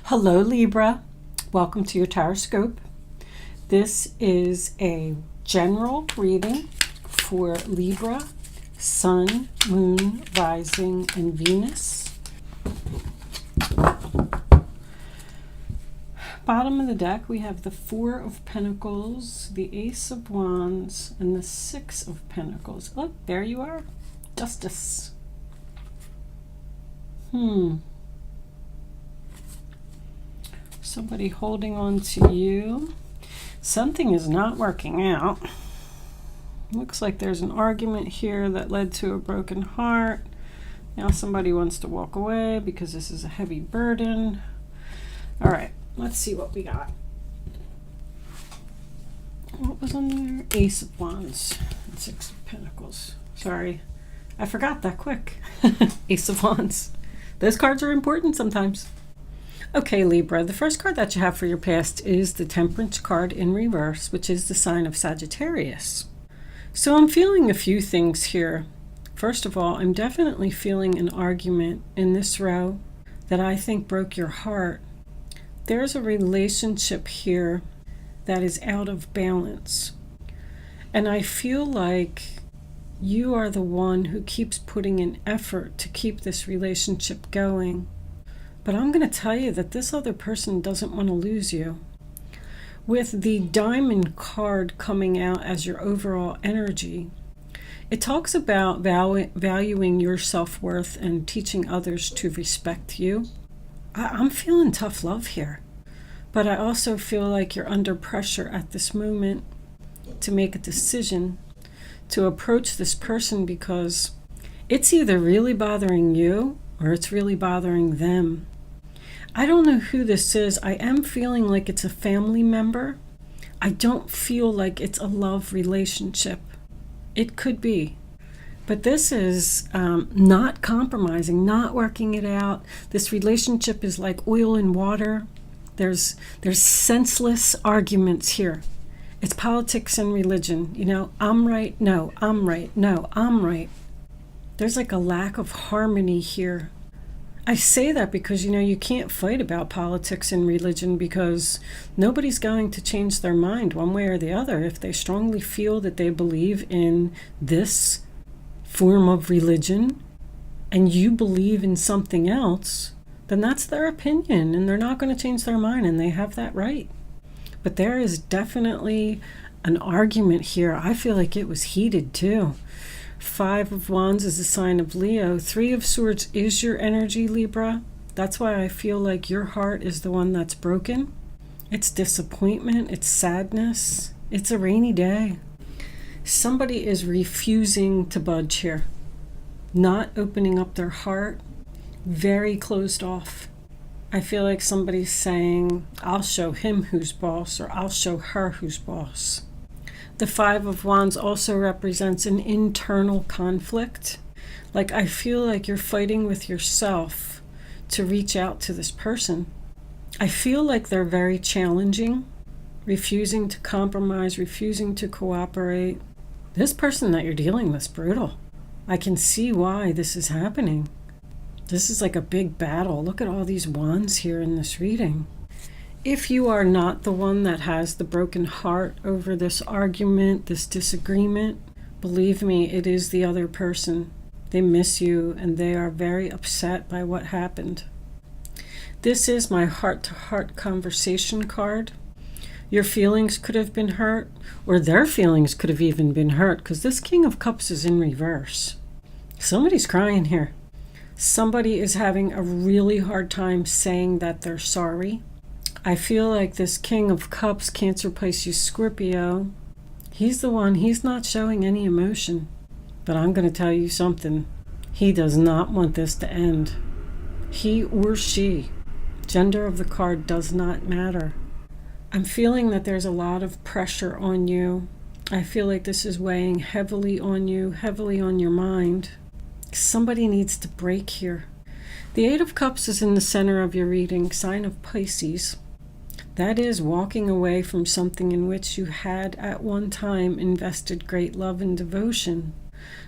Hello Libra, welcome to your horoscope. This is a general reading for Libra, Sun, Moon, Rising, and Venus. Bottom of the deck we have the Four of Pentacles, the Ace of Wands, and the Six of Pentacles. Look, there you are, Justice. Somebody holding on to you. Something is not working out. Looks like there's an argument here that led to a broken heart. Now somebody wants to walk away because this is a heavy burden. All right, let's see what we got. What was on there? Ace of Wands and Six of Pentacles. Sorry, I forgot that quick. Ace of Wands. Those cards are important sometimes. Okay, Libra, the first card that you have for your past is the Temperance card in reverse, which is the sign of Sagittarius. So I'm feeling a few things here. First of all, I'm definitely feeling an argument in this row that I think broke your heart. There's a relationship here that is out of balance. And I feel like you are the one who keeps putting in effort to keep this relationship going. But I'm going to tell you that this other person doesn't want to lose you. With the Diamond card coming out as your overall energy, it talks about valuing your self-worth and teaching others to respect you. I'm feeling tough love here. But I also feel like you're under pressure at this moment to make a decision to approach this person because it's either really bothering you or it's really bothering them. I don't know who this is. I am feeling like it's a family member. I don't feel like it's a love relationship. It could be. But this is not compromising, not working it out. This relationship is like oil and water. There's senseless arguments here. It's politics and religion. You know, I'm right, no, I'm right, no, I'm right. There's like a lack of harmony here. I say that because, you know, you can't fight about politics and religion because nobody's going to change their mind one way or the other. If they strongly feel that they believe in this form of religion and you believe in something else, then that's their opinion and they're not going to change their mind and they have that right. But there is definitely an argument here. I feel like it was heated too. Five of Wands is a sign of Leo. Three of Swords is your energy, Libra. That's why I feel like your heart is the one that's broken. It's disappointment. It's sadness. It's a rainy day. Somebody is refusing to budge here. Not opening up their heart. Very closed off. I feel like somebody's saying, I'll show him who's boss, or I'll show her who's boss. The Five of Wands also represents an internal conflict. Like I feel like you're fighting with yourself to reach out to this person. I feel like they're very challenging, refusing to compromise, refusing to cooperate. This person that you're dealing with is brutal. I can see why this is happening. This is like a big battle. Look at all these wands here in this reading. If you are not the one that has the broken heart over this argument, this disagreement, believe me, it is the other person. They miss you and they are very upset by what happened. This is my heart-to-heart conversation card. Your feelings could have been hurt, or their feelings could have even been hurt, because this King of Cups is in reverse. Somebody's crying here. Somebody is having a really hard time saying that they're sorry. I feel like this King of Cups, Cancer, Pisces, Scorpio, he's the one, he's not showing any emotion. But I'm going to tell you something. He does not want this to end. He or she. Gender of the card does not matter. I'm feeling that there's a lot of pressure on you. I feel like this is weighing heavily on you, heavily on your mind. Somebody needs to break here. The Eight of Cups is in the center of your reading, sign of Pisces. That is walking away from something in which you had at one time invested great love and devotion.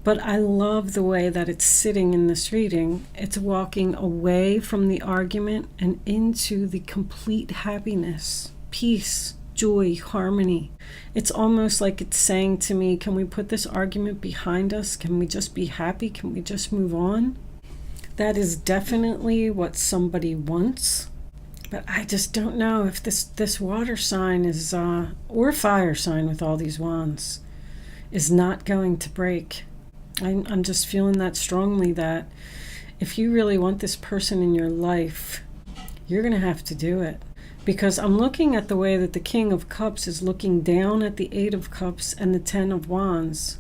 But I love the way that it's sitting in this reading. It's walking away from the argument and into the complete happiness, peace, joy, harmony. It's almost like it's saying to me, can we put this argument behind us? Can we just be happy? Can we just move on? That is definitely what somebody wants. But I just don't know if this water sign is, or fire sign with all these wands, is not going to break. I'm just feeling that strongly, that if you really want this person in your life, you're going to have to do it. Because I'm looking at the way that the King of Cups is looking down at the Eight of Cups and the Ten of Wands.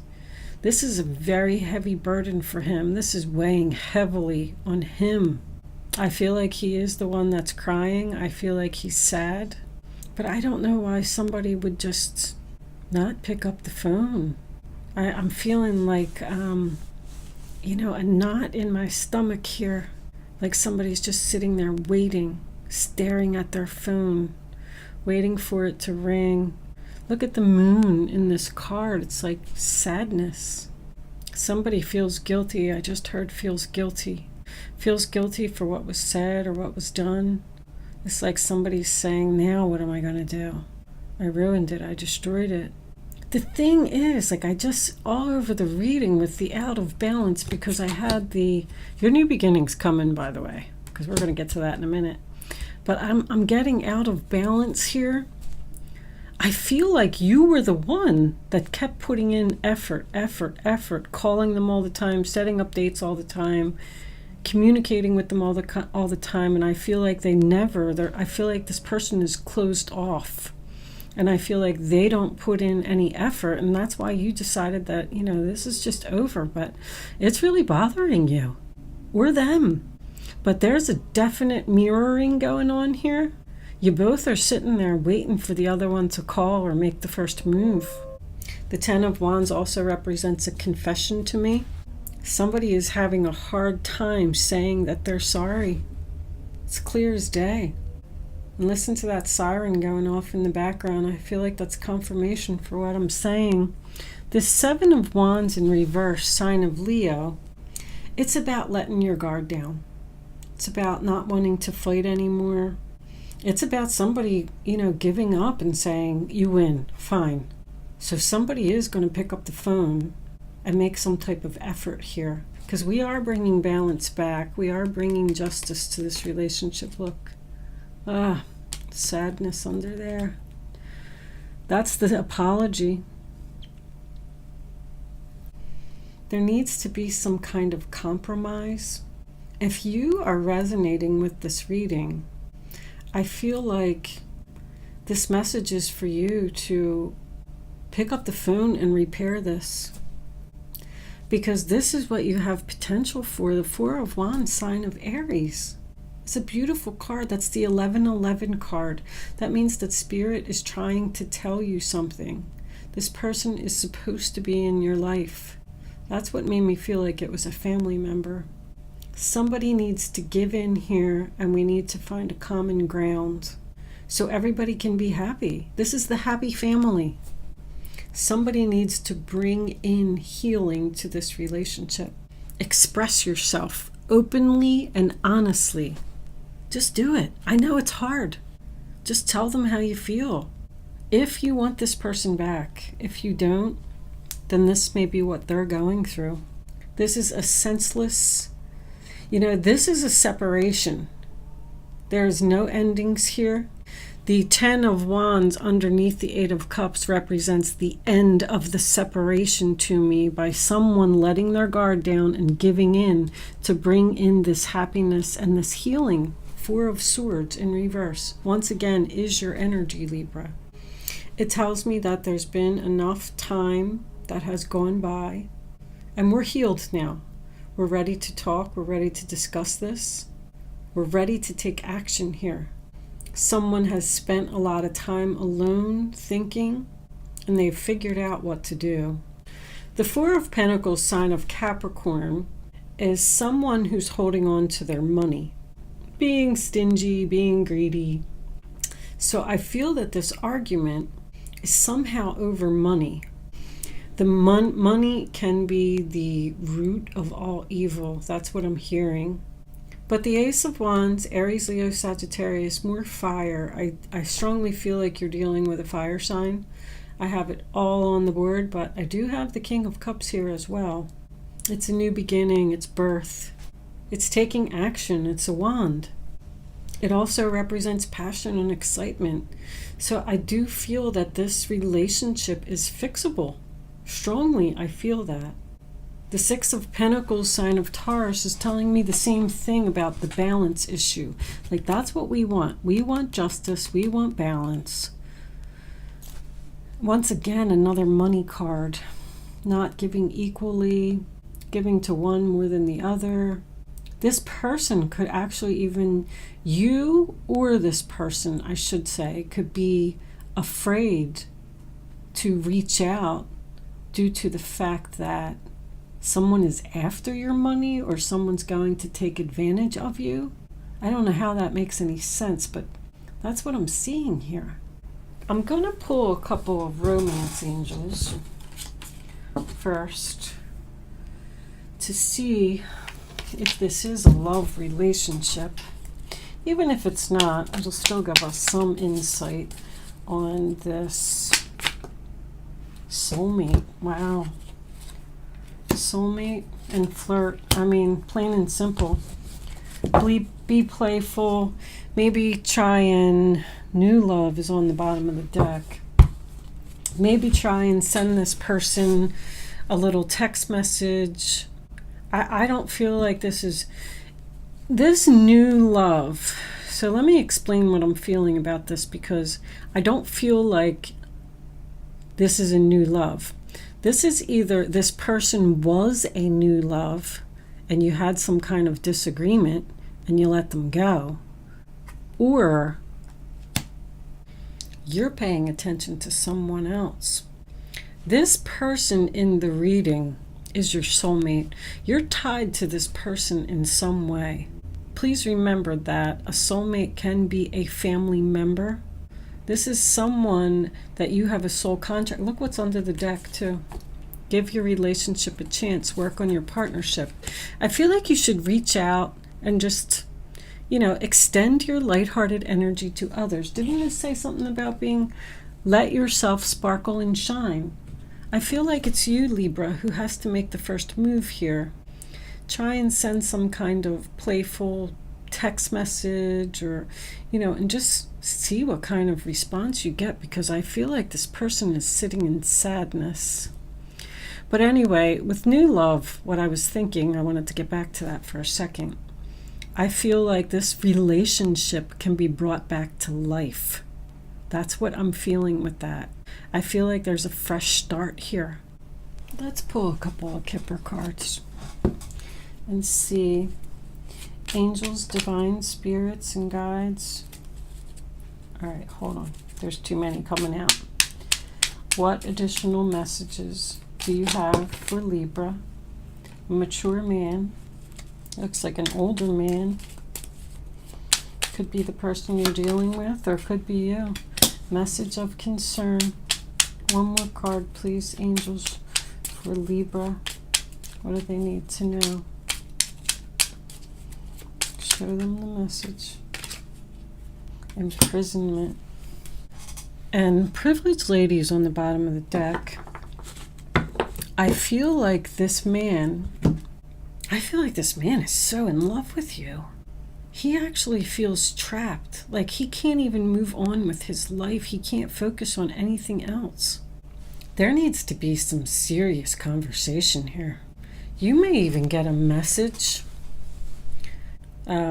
This is a very heavy burden for him. This is weighing heavily on him. I feel like he is the one that's crying. I feel like he's sad. But I don't know why somebody would just not pick up the phone. I'm feeling like, a knot in my stomach here. Like somebody's just sitting there waiting, staring at their phone, waiting for it to ring. Look at the moon in this card. It's like sadness. Somebody feels guilty. I just heard feels guilty. Feels guilty for what was said or what was done. It's like somebody's saying, now what am I going to do? I ruined it. I destroyed it. The thing is, like, I just all over the reading with the out of balance, because I had your new beginnings coming, by the way, because we're going to get to that in a minute. But I'm getting out of balance here. I feel like you were the one that kept putting in effort, calling them all the time, setting up dates all the time, communicating with them all the time, and I feel like I feel like this person is closed off. And I feel like they don't put in any effort, and that's why you decided that, this is just over. But it's really bothering you, or them. But there's a definite mirroring going on here. You both are sitting there waiting for the other one to call or make the first move. The Ten of Wands also represents a confession to me. Somebody is having a hard time saying that they're sorry. It's clear as day. And listen to that siren going off in the background. I feel like that's confirmation for what I'm saying. This Seven of Wands in reverse, sign of Leo, it's about letting your guard down. It's about not wanting to fight anymore. It's about somebody, giving up and saying, you win, fine. So somebody is going to pick up the phone and make some type of effort here. Because we are bringing balance back. We are bringing justice to this relationship. Look. Sadness under there. That's the apology. There needs to be some kind of compromise. If you are resonating with this reading, I feel like this message is for you to pick up the phone and repair this. Because this is what you have potential for. The Four of Wands, sign of Aries. It's a beautiful card. That's the 1111 card. That means that Spirit is trying to tell you something. This person is supposed to be in your life. That's what made me feel like it was a family member. Somebody needs to give in here, and we need to find a common ground so everybody can be happy. This is the happy family. Somebody needs to bring in healing to this relationship. Express yourself openly and honestly. Just do it. I know it's hard. Just tell them how you feel. If you want this person back, if you don't, then this may be what they're going through. This is a senseless, this is a separation. There's no endings here. The Ten of Wands underneath the Eight of Cups represents the end of the separation to me, by someone letting their guard down and giving in to bring in this happiness and this healing. Four of Swords in reverse, once again, is your energy, Libra. It tells me that there's been enough time that has gone by, and we're healed now. We're ready to talk. We're ready to discuss this. We're ready to take action here. Someone has spent a lot of time alone thinking, and they've figured out what to do. The Four of Pentacles, sign of Capricorn, is someone who's holding on to their money, being stingy, being greedy. So I feel that this argument is somehow over money. The money can be the root of all evil. That's what I'm hearing. But the Ace of Wands, Aries, Leo, Sagittarius, more fire. I strongly feel like you're dealing with a fire sign. I have it all on the board, but I do have the King of Cups here as well. It's a new beginning. It's birth. It's taking action. It's a wand. It also represents passion and excitement. So I do feel that this relationship is fixable. Strongly, I feel that. The Six of Pentacles sign of Taurus is telling me the same thing about the balance issue. Like, that's what we want. We want justice. We want balance. Once again, another money card. Not giving equally, giving to one more than the other. This person could actually, even you or this person, I should say, could be afraid to reach out due to the fact that someone is after your money or someone's going to take advantage of you. I don't know how that makes any sense, but that's what I'm seeing here. I'm going to pull a couple of romance angels first to see if this is a love relationship. Even if it's not, it'll still give us some insight on this soulmate. Wow. Soulmate and flirt. I mean, plain and simple. Be playful. Maybe try and... New love is on the bottom of the deck. Maybe try and send this person a little text message. I don't feel like this is... This new love. So let me explain what I'm feeling about this, because I don't feel like this is a new love. This is either this person was a new love and you had some kind of disagreement and you let them go, or you're paying attention to someone else. This person in the reading is your soulmate. You're tied to this person in some way. Please remember that a soulmate can be a family member. This is someone that you have a soul contract. Look what's under the deck too. Give your relationship a chance. Work on your partnership. I feel like you should reach out and just, extend your lighthearted energy to others. Didn't you say something about let yourself sparkle and shine? I feel like it's you, Libra, who has to make the first move here. Try and send some kind of playful text message or, and just see what kind of response you get, because I feel like this person is sitting in sadness. But anyway, with new love, what I was thinking, I wanted to get back to that for a second. I feel like this relationship can be brought back to life. That's what I'm feeling with that. I feel like there's a fresh start here. Let's pull a couple of Kipper cards and see. Angels, divine spirits, and guides. All right, hold on. There's too many coming out. What additional messages do you have for Libra? A mature man. Looks like an older man. Could be the person you're dealing with, or could be you. Message of concern. One more card, please, angels, for Libra. What do they need to know? Show them the message. Imprisonment. And privileged ladies on the bottom of the deck. I feel like this man is so in love with you. He actually feels trapped. Like he can't even move on with his life. He can't focus on anything else. There needs to be some serious conversation here. You may even get a message.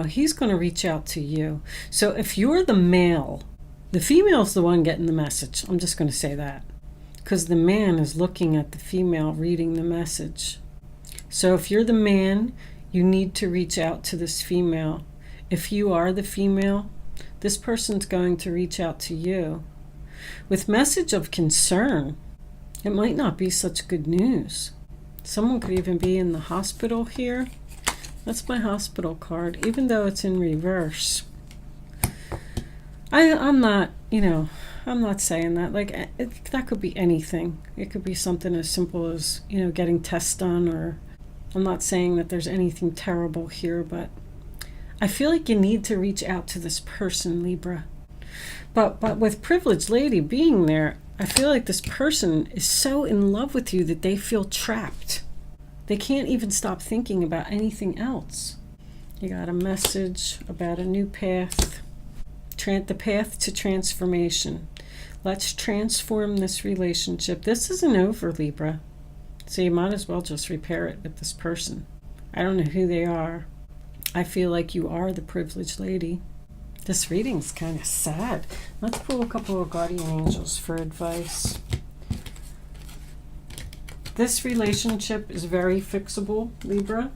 He's going to reach out to you. So if you're the male, the female's the one getting the message. I'm just going to say that. Because the man is looking at the female reading the message. So if you're the man, you need to reach out to this female. If you are the female, this person's going to reach out to you. With message of concern, it might not be such good news. Someone could even be in the hospital here. That's my hospital card, even though it's in reverse. I'm not, I'm not saying that. Like, that could be anything. It could be something as simple as, getting tests done, or I'm not saying that there's anything terrible here, but I feel like you need to reach out to this person, Libra. But with Privileged Lady being there, I feel like this person is so in love with you that they feel trapped. They can't even stop thinking about anything else. You got a message about a new path. The path to transformation. Let's transform this relationship. This isn't over, Libra. So you might as well just repair it with this person. I don't know who they are. I feel like you are the Privileged Lady. This reading's kind of sad. Let's pull a couple of guardian angels for advice. This relationship is very fixable, Libra.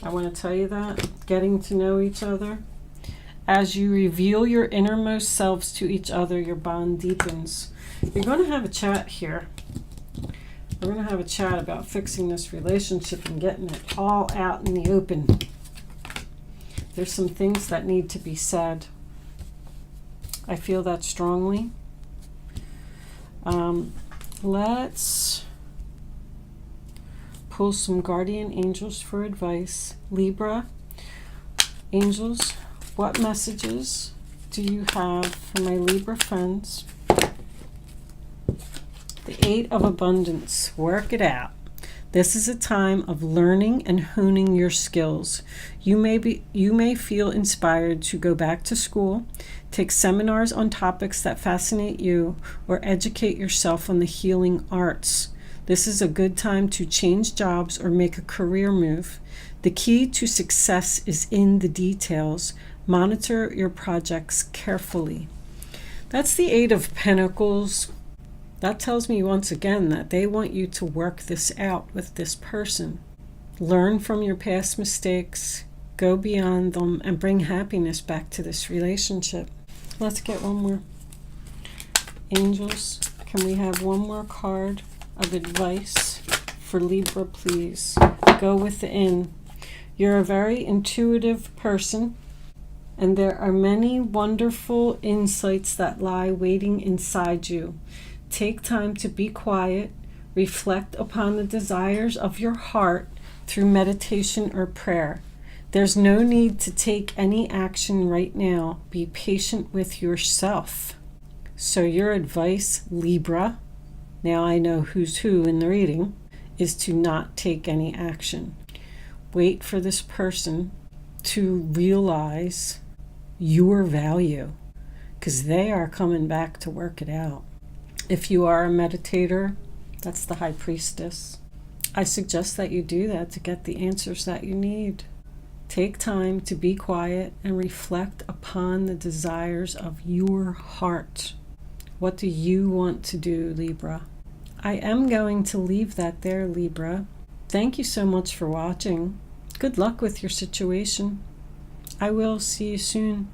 I want to tell you that. Getting to know each other. As you reveal your innermost selves to each other, your bond deepens. You're going to have a chat here. We're going to have a chat about fixing this relationship and getting it all out in the open. There's some things that need to be said. I feel that strongly. Let's pull some guardian angels for advice. Libra, angels, what messages do you have for my Libra friends? The Eight of Abundance. Work it out. This is a time of learning and honing your skills. You may feel inspired to go back to school, take seminars on topics that fascinate you, or educate yourself on the healing arts. This is a good time to change jobs or make a career move. The key to success is in the details. Monitor your projects carefully. That's the Eight of Pentacles. That tells me once again that they want you to work this out with this person. Learn from your past mistakes, go beyond them, and bring happiness back to this relationship. Let's get one more. Angels, can we have one more card of advice for Libra, please? Go within. You're a very intuitive person, and there are many wonderful insights that lie waiting inside you. Take time to be quiet, reflect upon the desires of your heart through meditation or prayer. There's no need to take any action right now. Be patient with yourself. So your advice, Libra, now I know who's who in the reading, is to not take any action. Wait for this person to realize your value, because they are coming back to work it out. If you are a meditator, that's the High Priestess. I suggest that you do that to get the answers that you need. Take time to be quiet and reflect upon the desires of your heart. What do you want to do, Libra? I am going to leave that there, Libra. Thank you so much for watching. Good luck with your situation. I will see you soon.